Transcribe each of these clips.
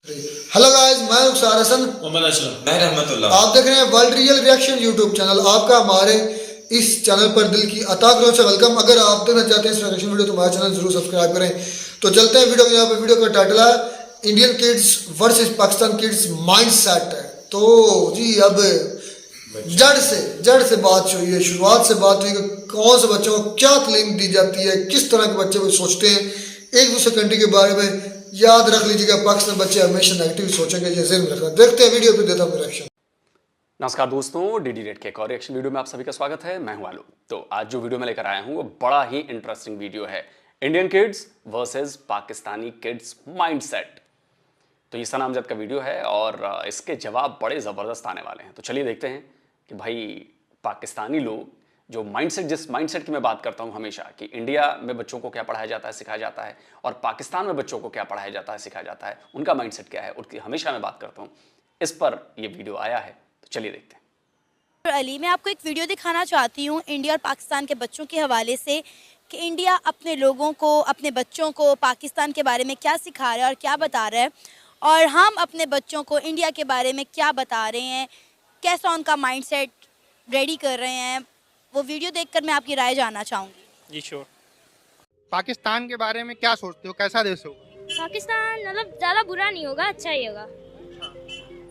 Hello guys, मैं उखसार हसन, मोहम्मद असलम, मैं रहमतुल्लाह। आप देख रहे हैं world real reaction YouTube channel. आपका हमारे इस चैनल पर दिल की अताक से वेलकम। अगर आप देखना चाहते हैं इस रिएक्शन वीडियो तो हमारा चैनल जरूर सब्सक्राइब करें। तो चलते हैं वीडियो। यहाँ पे वीडियो का टाइटल है Indian kids versus Pakistan kids mindset. तो जी अब जड़ से बात हुई है, शुरुआत से बात हुई कि कौन से बच्चों को क्या तालीम दी जाती है, किस तरह के बच्चे वो सोचते हैं एक दूसरे कंट्री के बारे में। याद रख लीजिएगा, पाकिस्तान बच्चे हमेशा नेगेटिव सोचेंगे, ये ज़हन में रखना। देखते हैं वीडियो, फिर देता हूं रिएक्शन। नमस्कार दोस्तों, डीडी रेड के एक और रिएक्शन वीडियो में आप सभी का स्वागत है। मैं हूं आलू। तो आज जो वीडियो मैं लेकर आया हूं वो बड़ा ही इंटरेस्टिंग वीडियो है, Indian kids versus Pakistani kids mindset. तो ये सनामजद का वीडियो है और इसके जवाब बड़े ज़बरदस्त आने वाले हैं। तो चलिए देखते हैं कि भाई पाकिस्तानी लोग जो माइंडसेट, जिस माइंडसेट की मैं बात करता हूं हमेशा कि इंडिया में बच्चों को क्या पढ़ाया जाता है, सिखाया जाता है, और पाकिस्तान में बच्चों को क्या पढ़ाया जाता है, सिखाया जाता है, उनका माइंडसेट क्या है, उनकी हमेशा मैं बात करता हूं। इस पर ये वीडियो आया है, तो चलिए देखते हैं। अली, मैं आपको एक वीडियो दिखाना चाहती हूँ इंडिया और पाकिस्तान के बच्चों के हवाले से कि इंडिया अपने लोगों को, अपने बच्चों को पाकिस्तान के बारे में क्या सिखा रहा है और क्या बता रहा है, और हम अपने बच्चों को इंडिया के बारे में क्या बता रहे हैं, कैसा उनका माइंडसेट रेडी कर रहे हैं। वो वीडियो देखकर मैं आपकी राय जानना चाहूँगी। जी श्योर। पाकिस्तान के बारे में क्या सोचते हो, कैसा देश होगा? पाकिस्तान मतलब ज़्यादा बुरा नहीं होगा, अच्छा ही होगा।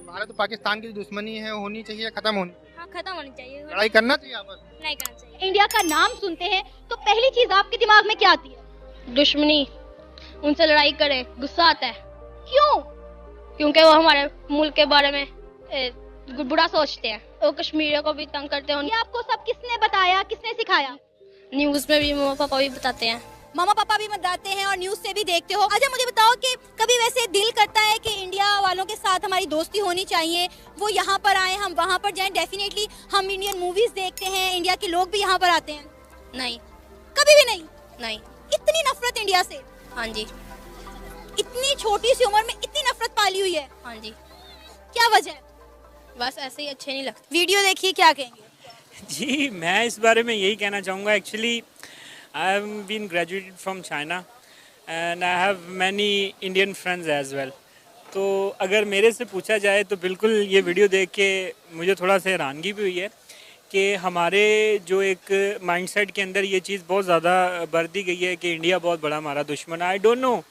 भारत और पाकिस्तान की दुश्मनी है, होनी चाहिए, खत्म होनी, हाँ, खत्म होनी चाहिए, लड़ाई करना चाहिए आपस में। नहीं करना चाहिए। इंडिया का नाम सुनते हैं तो पहली चीज आपके दिमाग में क्या आती है? दुश्मनी, उनसे लड़ाई करे, गुस्सा आता है क्यों? क्योंकि वो हमारे मुल्क के बारे में बुरा सोचते हैं। वो कश्मीरियों को भी तंग करते हैं। ये आपको सब किसने बताया, किसने सिखाया? न्यूज़ में भी मम्मा पापा भी बताते हैं। मामा पापा भी बताते हैं और न्यूज़ से भी देखते हो। अच्छा मुझे बताओ कि कभी वैसे दिल करता है कि इंडिया वालों के साथ हमारी दोस्ती होनी चाहिए, वो यहाँ पर आए, हम वहाँ पर जाएं। डेफिनेटली हम इंडियन मूवीज देखते हैं, इंडिया के लोग भी यहाँ पर आते हैं। नहीं, कभी भी नहीं। नहीं। इतनी नफरत इंडिया से? हाँ जी, इतनी छोटी सी उम्र में इतनी नफरत पाली हुई है? हाँ जी, क्या वजह है? बस ऐसे ही अच्छे नहीं लगते। वीडियो देखिए, क्या कहेंगे? जी, मैं इस बारे में यही कहना चाहूँगा। Actually I have been graduated from China and I have many Indian friends as well. तो अगर मेरे से पूछा जाए तो बिल्कुल ये वीडियो देख के मुझे थोड़ा सा हैरानगी भी हुई है कि हमारे जो एक माइंडसेट के अंदर ये चीज़ बहुत ज़्यादा भर दी गई है कि इंडिया बहुत बड़ा हमारा दुश्मन है। आई डोंट नो,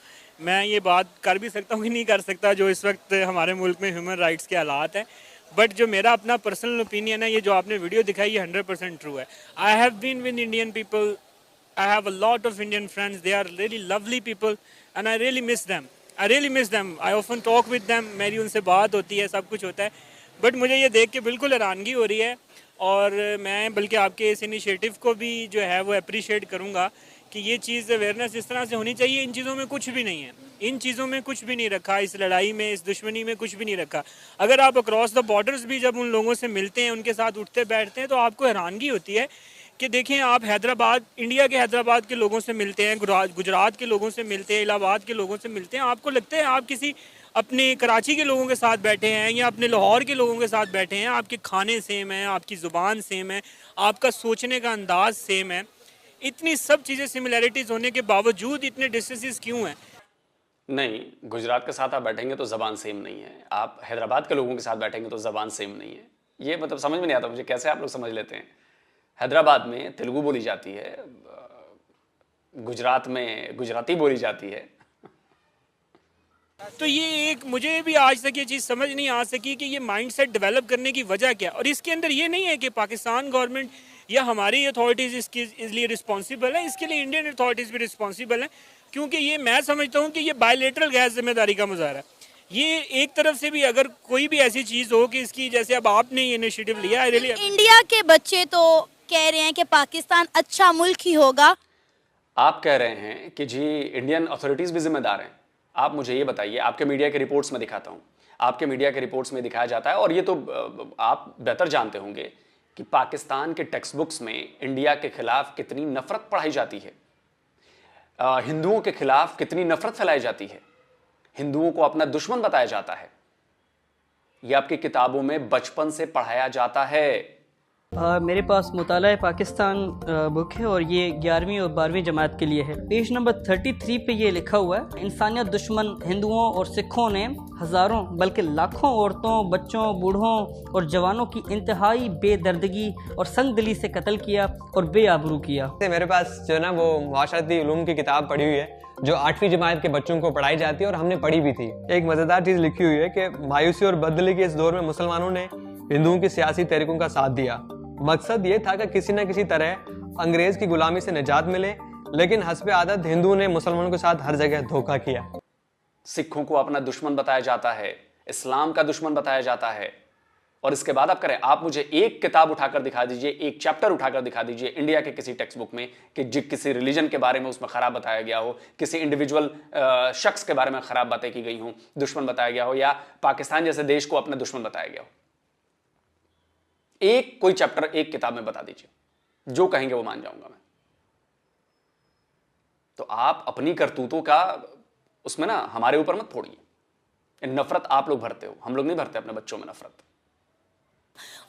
मैं ये बात कर भी सकता हूँ कि नहीं कर सकता जो इस वक्त हमारे मुल्क में ह्यूमन राइट्स के हालात हैं, बट जो मेरा अपना पर्सनल ओपिनियन है, ये जो आपने वीडियो दिखाई ये 100% ट्रू है। I have been with Indian people, I have a lot of Indian friends, they are really lovely people and I really miss them. I often talk with them, मेरी उनसे बात होती है, सब कुछ होता है, बट मुझे ये देख के बिल्कुल हैरानगी हो रही है। और मैं बल्कि आपके इस इनिशिएटिव को भी जो है वो अप्रिशिएट करूँगा कि ये चीज़ अवेयरनेस इस तरह से होनी चाहिए। इन चीज़ों में कुछ भी नहीं है, इन चीज़ों में कुछ भी नहीं रखा, इस लड़ाई में, इस दुश्मनी में कुछ भी नहीं रखा। अगर आप अक्रॉस द बॉर्डर्स भी जब उन लोगों से मिलते हैं, उनके साथ उठते बैठते हैं, तो आपको हैरानगी होती है कि देखें, आप हैदराबाद, इंडिया के हैदराबाद के लोगों से मिलते हैं, गुजरात के लोगों से मिलते हैं, इलाहाबाद के लोगों से मिलते हैं, आपको लगता है आप किसी अपने कराची के लोगों के साथ बैठे हैं या अपने लाहौर के लोगों के साथ बैठे हैं। आपके खाने सेम हैं, आपकी ज़ुबान सेम है, आपका सोचने का अंदाज़ सेम है। इतनी सब चीज़ें सिमिलैरिटीज़ होने के बावजूद इतने डिस्टेंसेस क्यों हैं? नहीं, गुजरात के साथ आप बैठेंगे तो ज़बान सेम नहीं है, आप हैदराबाद के लोगों के साथ बैठेंगे तो ज़बान सेम नहीं है। ये मतलब समझ में नहीं आता मुझे, कैसे आप लोग समझ लेते हैं। हैदराबाद में तेलुगु बोली जाती है, गुजरात में गुजराती बोली जाती है। तो ये एक, मुझे भी आज तक ये चीज़ समझ नहीं आ सकी कि ये माइंडसेट डेवलप करने की वजह क्या। और इसके अंदर ये नहीं है कि पाकिस्तान गवर्नमेंट या हमारी अथॉरिटीज़ इसके लिए रिस्पॉन्सिबल है, इसके लिए इंडियन अथॉरिटीज़ भी रिस्पॉन्सिबल हैं, क्योंकि ये मैं समझता हूँ कि ये बायलेटरल गैर जिम्मेदारी का मुजाहरा है। ये एक तरफ से भी अगर कोई भी ऐसी चीज़ हो कि इसकी, जैसे अब आपने ये इनिशिएटिव लिया है, इंडिया के बच्चे तो कह रहे हैं कि पाकिस्तान अच्छा मुल्क ही होगा। आप कह रहे हैं कि जी इंडियन अथॉरिटीज़ भी जिम्मेदार हैं। आप मुझे ये बताइए, आपके मीडिया के रिपोर्ट्स में दिखाता हूँ, आपके मीडिया के रिपोर्ट्स में दिखाया जाता है, और ये तो आप बेहतर जानते होंगे कि पाकिस्तान के टेक्स्ट बुक्स में इंडिया के खिलाफ कितनी नफरत पढ़ाई जाती है, हिंदुओं के खिलाफ कितनी नफरत फैलाई जाती है, हिंदुओं को अपना दुश्मन बताया जाता है। यह आपकी किताबों में बचपन से पढ़ाया जाता है। मेरे पास मुताला पाकिस्तान बुक है और ये 11वीं और 12वीं जमात के लिए है। पेज नंबर 33 पे ये लिखा हुआ है, इंसानियत दुश्मन हिंदुओं और सिखों ने हज़ारों बल्कि लाखों औरतों, बच्चों, बूढ़ों और जवानों की इंतहाई बेदर्दगी और संगदिली से कत्ल किया और बेआबरू किया। मेरे पास जो है ना वो माशरती उलूम की किताब पढ़ी हुई है जो 8वीं जमात के बच्चों को पढ़ाई जाती है और हमने पढ़ी भी थी। एक मज़ेदार चीज़ लिखी हुई है कि मायूसी और बददिली के इस दौर में मुसलमानों ने हिंदुओं की सियासी तहरीकों का साथ दिया। मकसद ये था कि किसी न किसी तरह अंग्रेज की गुलामी से निजात मिले, लेकिन हस्बे आदत हिंदुओं ने मुसलमानों के साथ हर जगह धोखा किया। सिखों को अपना दुश्मन बताया जाता है, इस्लाम का दुश्मन बताया जाता है, और इसके बाद आप करें, आप मुझे एक किताब उठाकर दिखा दीजिए, एक चैप्टर उठाकर दिखा दीजिए इंडिया के किसी टेक्स्ट बुक में कि किसी रिलीजन के बारे में उसमें खराब बताया गया हो, किसी इंडिविजुअल शख्स के बारे में खराब बातें की गई हो, दुश्मन बताया गया हो, या पाकिस्तान जैसे देश को अपना दुश्मन बताया गया हो। एक कोई चैप्टर एक किताब में बता दीजिए, जो कहेंगे वो मान जाऊंगा मैं। तो आप अपनी करतूतों का उसमें ना हमारे ऊपर मत फोड़िए। नफरत आप लोग भरते हो, हम लोग नहीं भरते अपने बच्चों में नफरत।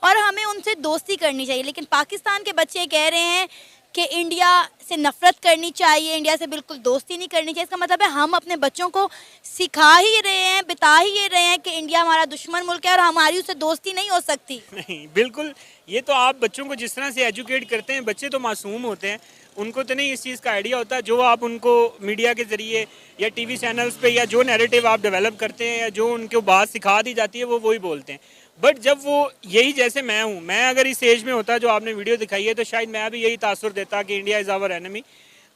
और हमें उनसे दोस्ती करनी चाहिए, लेकिन पाकिस्तान के बच्चे कह रहे हैं कि इंडिया से नफरत करनी चाहिए, इंडिया से बिल्कुल दोस्ती नहीं करनी चाहिए। इसका मतलब है हम अपने बच्चों को सिखा ही रहे हैं, बता ही रहे हैं कि इंडिया हमारा दुश्मन मुल्क है और हमारी उससे दोस्ती नहीं हो सकती। नहीं, बिल्कुल, ये तो आप बच्चों को जिस तरह से एजुकेट करते हैं, बच्चे तो मासूम होते हैं, उनको तो नहीं इस चीज़ का आइडिया होता। जो आप उनको मीडिया के ज़रिए या टीवी चैनल्स पे या जो नैरेटिव आप डेवलप करते हैं या जो उनको बात सिखा दी जाती है वो वही बोलते हैं। बट जब वो यही, जैसे मैं हूँ, मैं अगर इस एज में होता जो आपने वीडियो दिखाई है तो शायद मैं भी यही तासुर देता कि India is our enemy.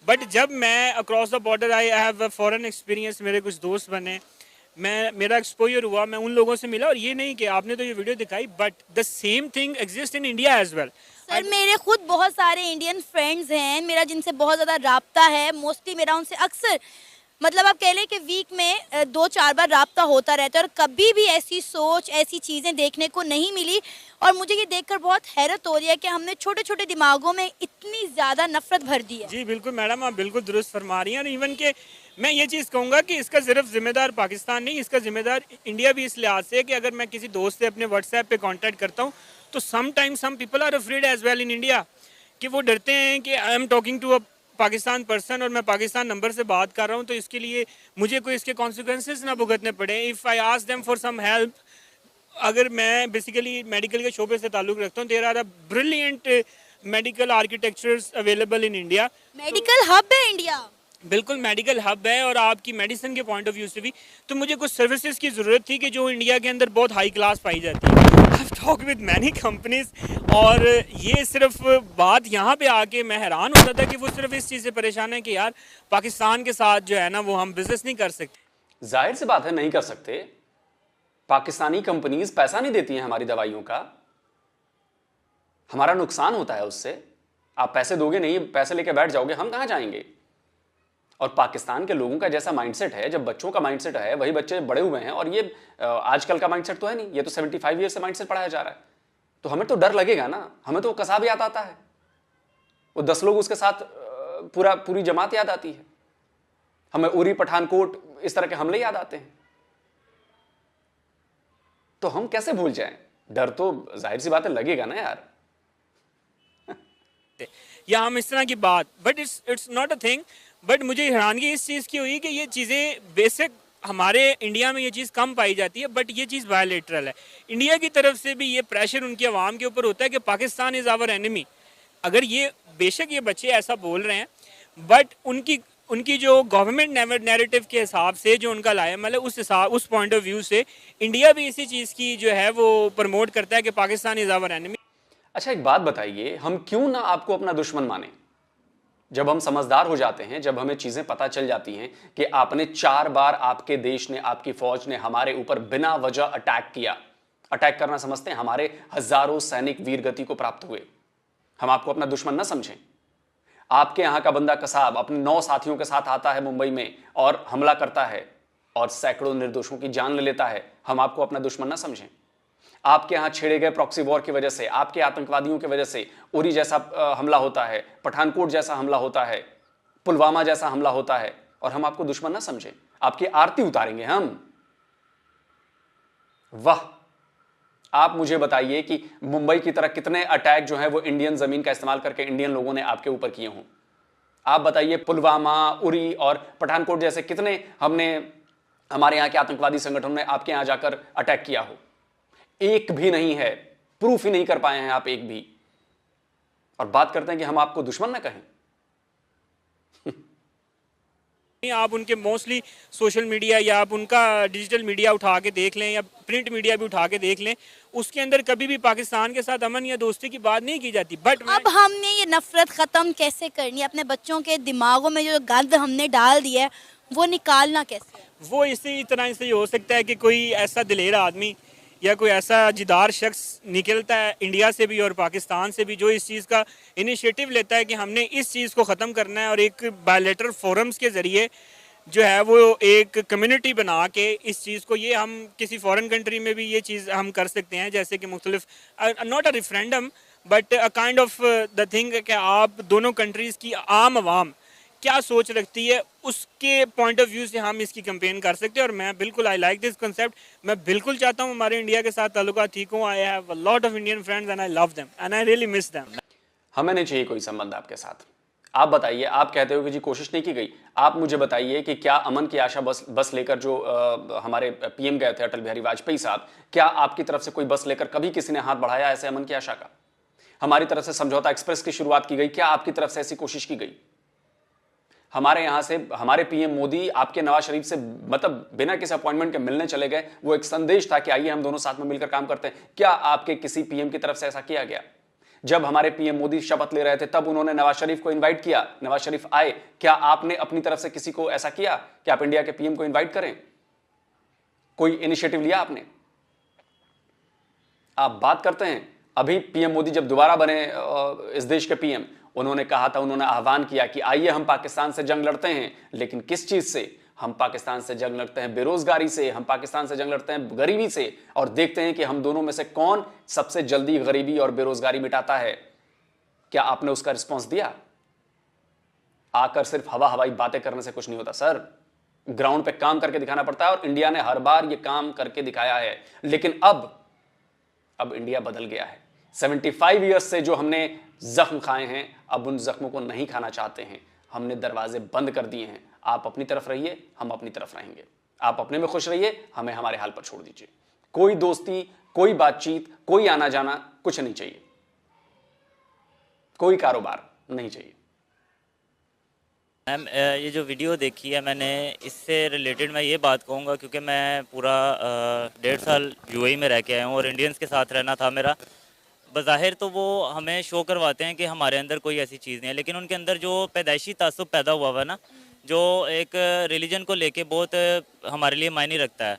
But जब मैं across the border I have a foreign experience, मेरे कुछ दोस्त बने, मेरा एक्सपोजर हुआ, मैं उन लोगों से मिला, और ये नहीं कि आपने तो ये वीडियो दिखाई, but the same thing exist in India as well. Sir मेरे खुद बहुत सारे इंडियन फ्रेंड्स हैं, मेरा जिनसे बहुत ज़्यादा राब्ता है, मोस्टली मेरा उनसे अक्सर, मतलब आप कह लें कि वीक में 2-4 बार राब्ता होता रहता है, और कभी भी ऐसी सोच, ऐसी चीज़ें देखने को नहीं मिली। और मुझे ये देखकर बहुत हैरत हो रही है कि हमने छोटे छोटे दिमागों में इतनी ज़्यादा नफरत भर दी है। जी बिल्कुल मैडम, आप बिल्कुल दुरुस्त फरमा रही हैं। और इवन के मैं ये चीज़ कहूँगा कि इसका सिर्फ जिम्मेदार पाकिस्तान नहीं, इसका जिम्मेदार इंडिया भी इस लिहाज से कि अगर मैं किसी दोस्त से अपने व्हाट्सएप पे कांटेक्ट करता हूँ तो some people are afraid as well in India, कि वो डरते हैं कि I am talking to a Pakistan person और मैं पाकिस्तान नंबर से बात कर रहा हूँ, तो इसके लिए मुझे कोई इसके कॉन्सिक्वेंसेस ना भुगतने पड़े। If I ask them for some help, अगर मैं बेसिकली मेडिकल के शोबे से ताल्लुक़ रखता हूँ, there are a brilliant medical architectures available in India. Medical hub है इंडिया, बिल्कुल मेडिकल हब है, और आपकी मेडिसिन के पॉइंट ऑफ व्यू से भी। तो मुझे कुछ सर्विसेज की ज़रूरत थी कि जो इंडिया के अंदर बहुत हाई क्लास पाई जाती है। I talk with many companies, और ये सिर्फ बात यहाँ पे आके मैं हैरान होता था कि वो सिर्फ इस चीज़ से परेशान है कि यार पाकिस्तान के साथ जो है ना वो हम बिजनेस नहीं कर सकते। जाहिर सी बात है नहीं कर सकते। पाकिस्तानी कंपनीज पैसा नहीं देती हैं हमारी दवाइयों का, हमारा नुकसान होता है उससे। आप पैसे दोगे नहीं, पैसे लेके बैठ जाओगे, हम कहां जाएंगे। और पाकिस्तान के लोगों का जैसा माइंडसेट है, जब बच्चों का माइंडसेट है, वही बच्चे बड़े हुए हैं, और ये आजकल का माइंडसेट तो है नहीं, ये तो 75 ईयर से माइंडसेट पढ़ाया जा रहा है। तो हमें तो डर लगेगा ना, हमें तो कसाब याद आता है, वो 10 लोग उसके साथ पूरी जमात याद आती है, हमें उरी पठानकोट इस तरह के हमले याद आते हैं। तो हम कैसे भूल जाएं? डर तो जाहिर सी बात है लगेगा ना यार। या हम इस तरह की बात, but it's not a thing. But मुझे हैरानगी इस चीज़ की हुई कि ये चीज़ें बेसिक हमारे इंडिया में ये चीज़ कम पाई जाती है, बट ये चीज़ बायोलेटरल है। इंडिया की तरफ से भी ये प्रेशर उनकी आवाम के ऊपर होता है कि पाकिस्तान इज़ आवर एनिमी। अगर ये बेशक ये बच्चे ऐसा बोल रहे हैं, बट उनकी जो गवर्नमेंट नैरेटिव के हिसाब से जो उनका लाएमल है, उस पॉइंट ऑफ व्यू से इंडिया भी इसी चीज़ की जो है वो प्रमोट करता है कि पाकिस्तान इज़ आवर एनिमी। अच्छा एक बात बताइए, हम क्यों ना आपको अपना दुश्मन माने? जब हम समझदार हो जाते हैं, जब हमें चीजें पता चल जाती हैं कि आपने 4 बार आपके देश ने, आपकी फौज ने हमारे ऊपर बिना वजह अटैक किया। अटैक करना समझते हैं, हमारे हजारों सैनिक वीरगति को प्राप्त हुए। हम आपको अपना दुश्मन ना समझें। आपके यहां का बंदा कसाब अपने 9 साथियों के साथ आता है मुंबई में और हमला करता है और सैकड़ों निर्दोषों की जान ले लेता है। हम आपको अपना दुश्मन ना समझें। आपके यहां छेड़े गए प्रॉक्सी वॉर की वजह से, आपके आतंकवादियों की वजह से उरी जैसा हमला होता है, पठानकोट जैसा हमला होता है, पुलवामा जैसा हमला होता है, और हम आपको दुश्मन ना समझें। आपकी आरती उतारेंगे हम। वाह, आप मुझे बताइए कि मुंबई की तरह कितने अटैक जो है वो इंडियन जमीन का इस्तेमाल करके इंडियन लोगों ने आपके ऊपर किए हों। आप बताइए पुलवामा, उरी और पठानकोट जैसे कितने हमारे यहां के आतंकवादी संगठनों ने आपके यहां जाकर अटैक किया हो। एक भी नहीं है, प्रूफ ही नहीं कर पाए हैं आप एक भी, और बात करते हैं कि हम आपको दुश्मन ना कहें। आप उनके मोस्टली सोशल मीडिया या आप उनका डिजिटल मीडिया उठा के देख लें या प्रिंट मीडिया भी उठा के देख लें, उसके अंदर कभी भी पाकिस्तान के साथ अमन या दोस्ती की बात नहीं की जाती। बट अब हमने ये नफरत ख़त्म कैसे करनी है? अपने बच्चों के दिमागों में जो गंद हमने डाल दिया है वो निकालना कैसे है? वो इसी तरह से हो सकता है कि कोई ऐसा दिलेर आदमी या कोई ऐसा जिदार शख्स निकलता है इंडिया से भी और पाकिस्तान से भी, जो इस चीज़ का इनिशिएटिव लेता है कि हमने इस चीज़ को ख़त्म करना है और एक बायलैटरल फोरम्स के ज़रिए जो है वो एक कम्युनिटी बना के इस चीज़ को, ये हम किसी फॉरेन कंट्री में भी ये चीज़ हम कर सकते हैं, जैसे कि मुख्तलिफ not a referendum but a kind of the thing कि आप दोनों कंट्रीज़ की आम आवाम क्या सोच रखती है उसके पॉइंट ऑफ व्यू से हम इसकी कैंपेन कर सकते हैं। और मैं बिल्कुल आई लाइक दिस कंसेप्ट। मैं बिल्कुल चाहता हूँ हमारे इंडिया के साथ ताल्लुकात ठीक हों। आई have a lot of Indian friends and I love them and I really miss them. हमें नहीं चाहिए कोई संबंध आपके साथ। आप बताइए, आप कहते हो कि जी कोशिश नहीं की गई, आप मुझे बताइए कि क्या अमन की आशा बस लेकर जो हमारे पीएम गए थे अटल बिहारी वाजपेयी साहब, क्या आपकी तरफ से कोई बस लेकर कभी किसी ने हाथ बढ़ाया ऐसे अमन की आशा का? हमारी तरफ से समझौता एक्सप्रेस की शुरुआत की गई, क्या आपकी तरफ से ऐसी कोशिश की गई? हमारे यहां से हमारे पीएम मोदी आपके नवाज शरीफ से मतलब बिना किसी अपॉइंटमेंट के मिलने चले गए, वो एक संदेश था कि आइए हम दोनों साथ में मिलकर काम करते हैं। क्या आपके किसी पीएम की तरफ से ऐसा किया गया? जब हमारे पीएम मोदी शपथ ले रहे थे तब उन्होंने नवाज शरीफ को इनवाइट किया, नवाज शरीफ आए, क्या आपने अपनी तरफ से किसी को ऐसा किया कि आप इंडिया के पीएम को इनवाइट करें? कोई इनिशिएटिव लिया आपने? आप बात करते हैं, अभी पीएम मोदी जब दोबारा बने इस देश के पीएम, उन्होंने कहा था, उन्होंने आह्वान किया कि आइए हम पाकिस्तान से जंग लड़ते हैं। लेकिन किस चीज से? हम पाकिस्तान से जंग लड़ते हैं बेरोजगारी से, हम पाकिस्तान से जंग लड़ते हैं गरीबी से, और देखते हैं कि हम दोनों में से कौन सबसे जल्दी गरीबी और बेरोजगारी मिटाता है। क्या आपने उसका रिस्पॉन्स दिया? आकर सिर्फ हवाई बातें करने से कुछ नहीं होता सर, ग्राउंड पे काम करके दिखाना पड़ता है, और इंडिया ने हर बार ये काम करके दिखाया है। लेकिन अब इंडिया बदल गया है। 75 ईयर्स से जो हमने जख्म खाए हैं, अब उन जख्मों को नहीं खाना चाहते हैं। हमने दरवाजे बंद कर दिए हैं। आप अपनी तरफ रहिए, हम अपनी तरफ रहेंगे। आप अपने में खुश रहिए, हमें हमारे हाल पर छोड़ दीजिए। कोई दोस्ती, कोई बातचीत, कोई आना जाना कुछ नहीं चाहिए, कोई कारोबार नहीं चाहिए। मैम, ये जो वीडियो देखी है मैंने, इससे रिलेटेड मैं ये बात कहूँगा, क्योंकि मैं पूरा 1.5 साल यूएई में रह के आया हूँ और इंडियंस के साथ रहना था मेरा। बज़ाहिर तो वो हमें शो करवाते हैं कि हमारे अंदर कोई ऐसी चीज़ नहीं है, लेकिन उनके अंदर जो पैदाइशी तासुब पैदा हुआ हुआ ना, जो एक रिलीजन को लेके बहुत हमारे लिए मायने रखता है।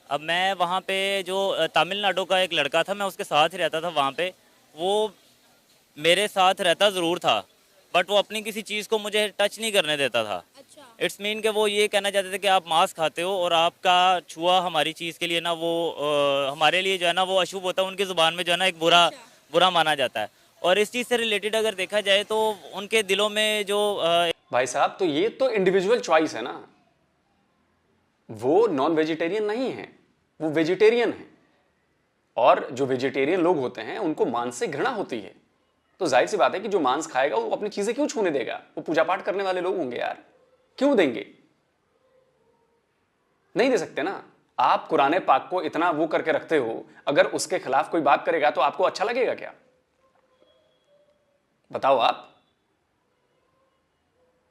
अब मैं वहाँ पे जो तमिलनाडु का एक लड़का था, मैं उसके साथ ही रहता था वहाँ पे। वो मेरे साथ रहता ज़रूर था, बट वो अपनी किसी चीज़ को मुझे टच नहीं करने देता था। इट्स मीन कि वो ये कहना चाहते थे कि आप मांस खाते हो और आपका छुआ हमारी चीज़ के लिए ना वो हमारे लिए जो है ना वो अशुभ होता है। उनकी ज़ुबान में जो है ना एक बुरा माना जाता है। और इस चीज़ से रिलेटेड अगर देखा जाए तो उनके दिलों में जो भाई साहब, तो ये तो इंडिविजुअल चॉइस है ना। वो नॉन वेजिटेरियन नहीं है, वो वेजिटेरियन है। और जो वेजिटेरियन लोग होते हैं उनको मांस से घृणा होती है। तो जाहिर सी बात है कि जो मांस खाएगा वो अपनी चीजें क्यों छूने देगा? वो पूजा पाठ करने वाले लोग होंगे यार, क्यों देंगे? नहीं दे सकते ना। आप कुरान पाक को इतना वो करके रखते हो, अगर उसके खिलाफ कोई बात करेगा तो आपको अच्छा लगेगा क्या? बताओ आप।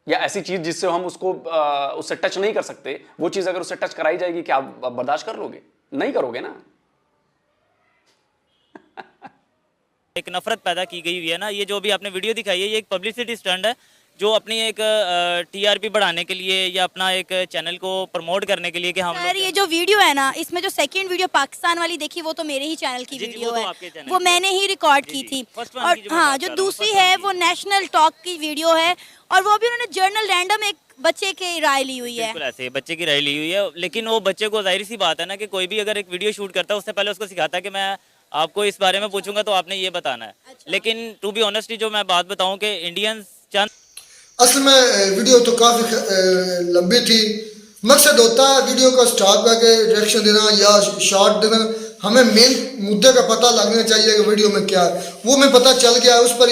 या ऐसी चीज जिससे हम उसको उससे टच नहीं कर सकते, वो चीज अगर उससे टच कराई जाएगी, क्या आप बर्दाश्त कर लोगे? नहीं करोगे ना। एक नफरत पैदा की गई हुई है ना। ये जो भी आपने वीडियो दिखाई है, ये एक पब्लिसिटी स्टंट है जो अपनी एक टीआरपी बढ़ाने के लिए या अपना एक चैनल को प्रमोट करने के लिए कि हम सर ये जो वीडियो है ना, इसमें जो सेकंड वीडियो पाकिस्तान वाली देखी वो तो मेरे ही चैनल की वीडियो है, वो मैंने ही रिकॉर्ड की थी। और हाँ, जो दूसरी है वो नेशनल टॉक की वीडियो है, और वो भी उन्होंने जर्नल रैंडम एक बच्चे की राय ली हुई है। बिल्कुल ऐसे बच्चे की राय ली हुई है। लेकिन वो बच्चे को जाहिर सी बात है ना कि कोई भी अगर एक वीडियो शूट करता है उससे पहले उसको सिखाता है कि मैं आपको इस बारे में पूछूंगा तो आपने ये बताना है। लेकिन टू बी ऑनेस्टली जो मैं बात बताऊं कि इंडियंस चंद असल में वीडियो तो काफ़ी लंबी थी। मकसद होता है वीडियो का स्टॉप करके रिएक्शन देना या शॉर्ट देना, हमें मेन मुद्दे का पता लगना चाहिए कि वीडियो में क्या है, वो हमें पता चल गया, उस पर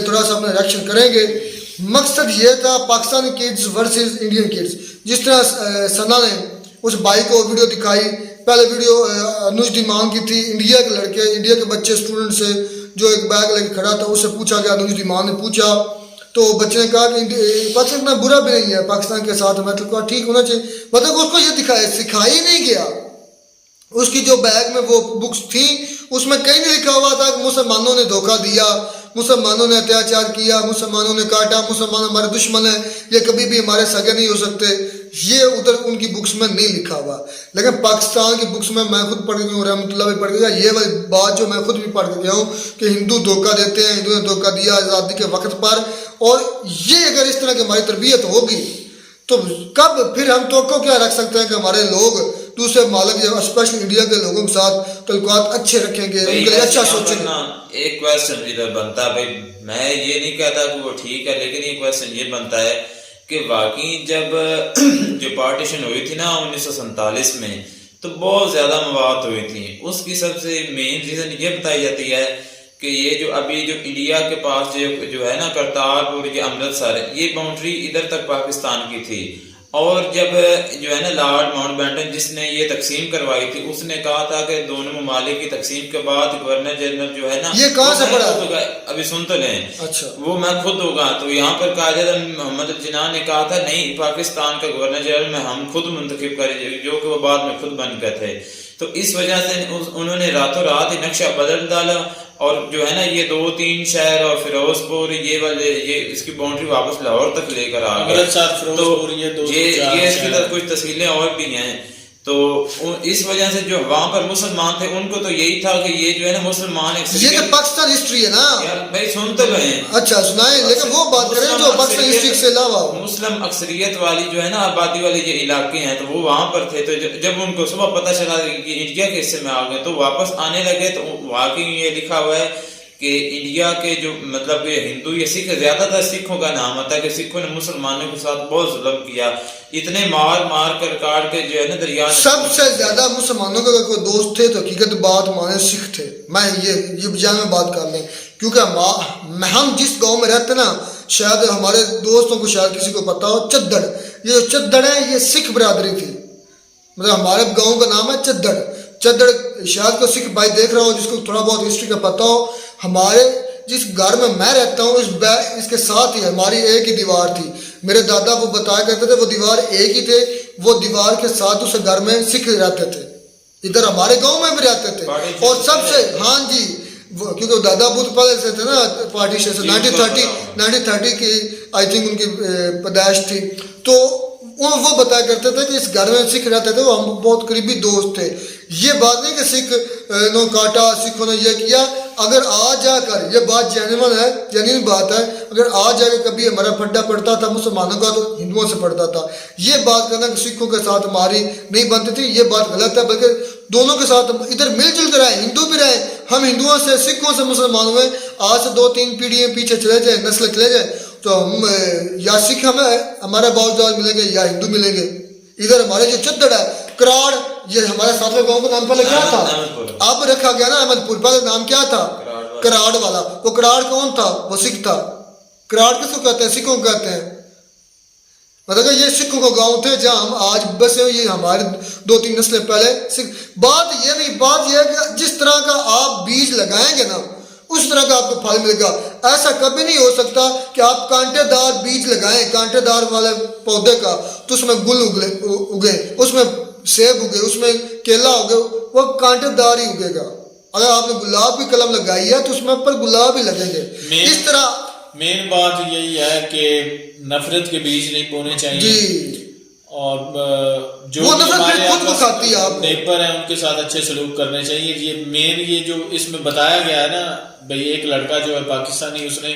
थोड़ा सा अपना रिएक्शन करेंगे। मकसद ये था Pakistani kids versus Indian kids. जिस तरह सना ने उस भाई को वीडियो दिखाई, पहले वीडियो अनुज दीमान की थी, इंडिया के लड़के, इंडिया के बच्चे स्टूडेंट से जो एक बैग लेके खड़ा था उससे पूछा गया, अनुज दीमान ने पूछा तो बच्चे ने कहा कि पाकिस्तान इतना बुरा भी नहीं है पाकिस्तान के साथ, मैं तो कहा ठीक होना चाहिए। मतलब उसको ये सिखाया ही नहीं गया। उसकी जो बैग में वो बुक्स थी उसमें कहीं नहीं लिखा हुआ था कि मुसलमानों ने धोखा दिया, मुसलमानों ने अत्याचार किया, मुसलमानों ने काटा, मुसलमान हमारे दुश्मन है, ये कभी भी हमारे सगे नहीं हो सकते, ये उधर उनकी बुक्स में नहीं लिखा हुआ। लेकिन पाकिस्तान की बुक्स में मैं खुद पढ़ गया हूँ, रहमतुल्लाह भी पढ़ गया, ये वाली बात जो मैं खुद भी पढ़ गया हूँ कि हिंदू धोखा देते हैं, हिंदू ने धोखा दिया आज़ादी के वक्त पर। और ये अगर इस तरह की हमारी तरबियत होगी तो कब फिर हम तो क्या रख सकते हैं कि हमारे लोग दूसरे मालिक स्पेशली इंडिया के लोगों के साथ तल्लुकात अच्छे रखेंगे, उनके लिए अच्छा सोचेंगे। एक क्वेश्चन इधर बनता है भाई, मैं ये नहीं कहता कि वो ठीक है, लेकिन ये क्वेश्चन ये बनता है कि वाकई जब जो पार्टीशन हुई थी ना 1947 में तो बहुत ज्यादा मवाद हुई थी। उसकी सबसे मेन रीजन ये बताई जाती है कि ये जो अभी जो इंडिया के पास जो है ना करतारपुर, ये अमृतसर, ये बाउंड्री इधर तक पाकिस्तान की थी। और जब जो है ना लॉर्ड माउंटबेटन जिसने ये तकसीम करवाई थी उसने कहा था कि दोनों ममालिक की तकसीम के बाद गवर्नर जनरल जो है ना, ये कहाँ से पढ़ा? अभी सुन तो लें, अच्छा, वो मैं खुद होगा। तो यहाँ पर कायदे मोहम्मद जिन्ना ने कहा था नहीं, पाकिस्तान का गवर्नर जनरल में हम खुद मुंतखब करें, जो कि वो बाद में खुद बन गए थे। तो इस वजह से उन्होंने रातों रात ही नक्शा बदल डाला और जो है ना ये 2-3 शहर और फिरोजपुर ये वाले ये इसकी बाउंड्री वापस लाहौर तक लेकर आ गए। तो ये इसकी तरफ कुछ तस्वीरें और भी हैं। तो इस वजह से जो वहां पर मुसलमान थे उनको तो यही था कि ये जो है ना मुसलमान, ये तो पाकिस्तान हिस्ट्री है ना यार भाई, सुन तो गए। अच्छा सुनाए, लेकिन वो बात करें जो पाकिस्तान हिस्ट्री से अलावा मुस्लिम अक्सरियत वाली जो है ना आबादी वाले ये इलाके हैं, तो वो वहां पर थे। तो जब उनको सुबह पता चला कि इंडिया के हिस्से में आ गए तो वापस आने लगे। तो वाकई ये लिखा हुआ है कि इंडिया के जो मतलब हिंदू या सिख, ज्यादातर सिखों का नाम आता है कि सिखों ने मुसलमानों के साथ बहुत जुल्म किया, इतने मार मार कर काट के जो है ना दरिया। सबसे ज्यादा मुसलमानों के कोई दोस्त थे तो हकीकत बात माने सिख थे। मैं ये जान में बात कर लें, क्योंकि हम जिस गांव में रहते ना, शायद हमारे दोस्तों को शायद किसी को पता हो, चद्दड़, ये जो चद्दड़ है ये सिख बरादरी थी। मतलब हमारे गाँव का नाम है चद्दड़। चद्दड़ शायद को सिख भाई देख रहा हो जिसको थोड़ा बहुत हिस्ट्री का पता हो। हमारे जिस घर में मैं रहता हूँ इसके साथ ही हमारी एक ही दीवार थी। मेरे दादा वो बताया करते थे वो दीवार एक ही थे, वो दीवार के साथ उस घर में सिख रहते थे, इधर हमारे गांव में भी रहते थे। और सबसे हाँ जी, क्योंकि दादा बुद्ध पहले से थे ना पार्टीशन से 1930 की आई थिंक उनकी पैदाइश थी। तो वो बताया करते थे कि इस घर में सिख रहते थे, वो हम बहुत करीबी दोस्त थे। ये बात नहीं कि सिख नो काटा, सिखों ने ये किया। अगर आ जाकर ये बात जेन्युइन बात है, अगर आ जाकर कभी हमारा फड्डा पड़ता था मुसलमानों का तो हिंदुओं से पड़ता था। ये बात करना कि सिखों के साथ हमारी नहीं बनती थी, ये बात गलत है। बल्कि दोनों के साथ इधर मिलजुल कर रहे, हिंदू भी रहे, हम हिंदुओं से सिखों से मुसलमानों में आज से 2-3 पीढ़ियाँ पीछे चले जाए, नस्ल चले जाए तो हम या सिख हमें हमारे बावजूद मिलेंगे या हिंदू मिलेंगे। इधर हमारे जो चद्दड़ है कराड़, ये हमारे सातवें गांव का नाम पहले क्या था, अब रखा गया ना अहमदपुर, पहले नाम क्या था कराड़ वाला। वो कराड़ कौन था? वो सिख था। कराड़ किसको कहते हैं? सिखों को कहते हैं। मतलब ये सिखों का गांव थे जहां हम आज बस ये हमारे 2-3 नस्लें पहले सिख। बात ये नहीं, बात ये है कि जिस तरह का आप बीज लगाएंगे ना उस तरह का आपको फल मिलेगा। ऐसा कभी नहीं हो सकता कि आप कांटेदार बीज लगाएं, कांटेदार वाले पौधे का, तो उसमें गुल उगे, उसमें सेब उगे, उसमें केला उगे, वो कांटेदार ही उगेगा। अगर आपने गुलाब की कलम लगाई है तो उसमें पर गुलाब ही लगेंगे। इस तरह मेन बात यही है कि नफरत के बीज नहीं बोने चाहिए जी। और जो हमारे नेबर हैं उनके साथ अच्छे सलूक करने चाहिए। ये मेन ये जो इसमें बताया गया है ना भाई, एक लड़का जो है पाकिस्तानी, उसने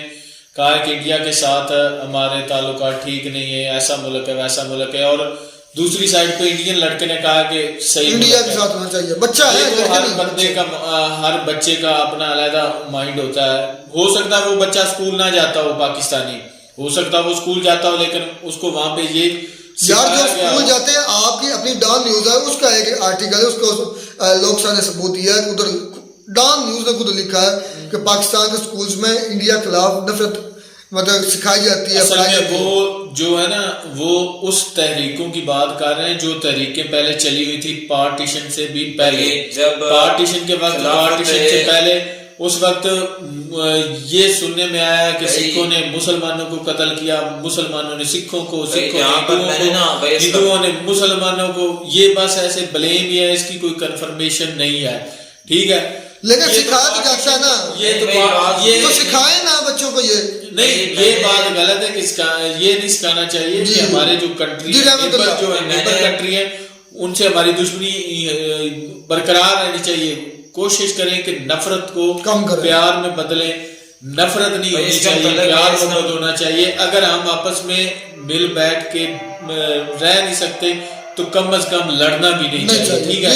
कहा कि इंडिया के साथ हमारे ताल्लुकात ठीक नहीं है, ऐसा मुल्क है वैसा मुल्क है। और दूसरी साइड पे इंडियन लड़के ने कहा कि सही इंडिया के साथ होना चाहिए। बच्चा है तो हर बच्चे का अपना अलग माइंड होता है। हो सकता है वो बच्चा स्कूल ना जाता हो पाकिस्तानी, हो सकता है वो स्कूल जाता हो, लेकिन उसको वहां पे ये यार जो स्कूल जाते हैं, आपकी अपनी डॉन न्यूज है उसका एक आर्टिकल है, उसको लोग ने सबूत दिया है। उधर डॉन न्यूज़ ने खुद लिखा है कि पाकिस्तान के स्कूल्स में इंडिया के खिलाफ नफरत मतलब सिखाई जाती है। असल में वो जो है ना वो उस तहरीकों की बात कर रहे हैं जो तहरीकें पहले चली हुई थी पार्टीशन से भी पहले, जब पार्टीशन के वक्त, पार्टीशन से पहले उस वक्त ये सुनने में आया कि सिखों ने मुसलमानों को कत्ल किया, मुसलमानों ने सिखों को, हिंदुओं ने मुसलमानों को, ये बस ऐसे ब्लेम ही है, इसकी कोई कंफर्मेशन नहीं है, ठीक है। लेकिन सिखाया तो जाता है ना, ये तो सिखाए ना बच्चों को, ये नहीं, ये बात गलत है कि ये नहीं सिखाना चाहिए कि हमारे जो कंट्री जो नेबर कंट्री है उनसे हमारी दुश्मनी बरकरार रहनी चाहिए। कोशिश करें कि नफरत को कम करें, प्यार में बदलें। नफरत नहीं होनी चाहिए, प्यार मोहब्बत होना चाहिए। अगर हम आपस में मिल बैठ के रह नहीं सकते तो कम से कम लड़ना भी नहीं चाहिए, ठीक है।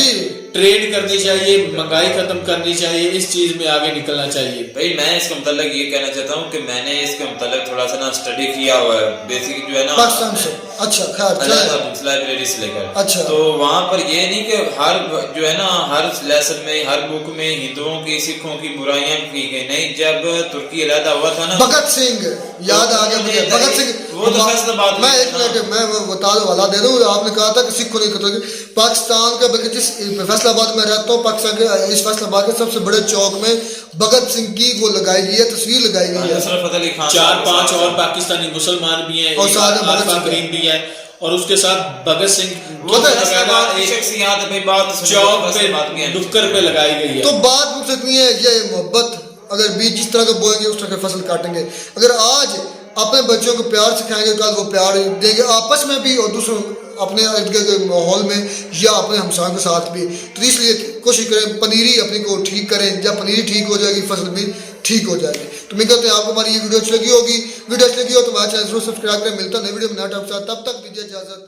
ट्रेड करनी चाहिए, महंगाई खत्म करनी चाहिए, इस चीज में आगे निकलना चाहिए। भाई मैं इसके मतलब ये कहना चाहता हूँ कि मैंने इसके मतलब थोड़ा सा ना स्टडी किया हुआ है, बेसिक जो है ना पाकिस्तान से, अच्छा लाइब्रेरी से लेकर, अच्छा, तो वहाँ पर ये नहीं कि हर जो है ना हर लेसन में, हर बुक में हिंदुओं की, सिखों की बुराइयां की गई नहीं। जब तुर्की अलहदा हुआ था ना, भगत सिंह याद आ गया मुझे, भगत सिंह, वो तो फैसलाबाद में, मैं एक मिनट मैं बता दो वाला दे रहा हूँ। आपने कहा था कि सिखों ने कत्ल, पाकिस्तान का, बल्कि जिस फैसलाबाद में रहता हूँ, पाकिस्तान के इस फैसलाबाद के सबसे बड़े चौक में भगत सिंह की वो लगाई गई है, तस्वीर लगाई गई है। 4-5 और पाकिस्तानी मुसलमान भी हैं, और साथ में भगत सिंह भी है, और उसके साथ भगत सिंह चौक पे नुक्कड़ पे लगाई गई है। तो बात मुझसे इतनी है, ये मोहब्बत अगर बीज जिस तरह का बोएंगे उस तरह की फसल काटेंगे। अगर आज अपने बच्चों को प्यार सिखाएंगे, कल वो प्यार देंगे आपस में भी और दूसरों अपने इर्द गिर्द के माहौल में या अपने हमसायों के साथ भी। तो इसलिए कोशिश करें पनीरी अपनी को ठीक करें, जब पनीरी ठीक हो जाएगी फसल भी ठीक हो जाएगी। तो मैं कहते हैं आपको हमारी ये वीडियो अच्छी लगी होगी, वीडियो अच्छी लगी हो तो हमारे चैनल जरूर सब्सक्राइब करें। मिलता है नई वीडियो में नया टॉपिक के साथ, तब तक दीजिए इजाजत।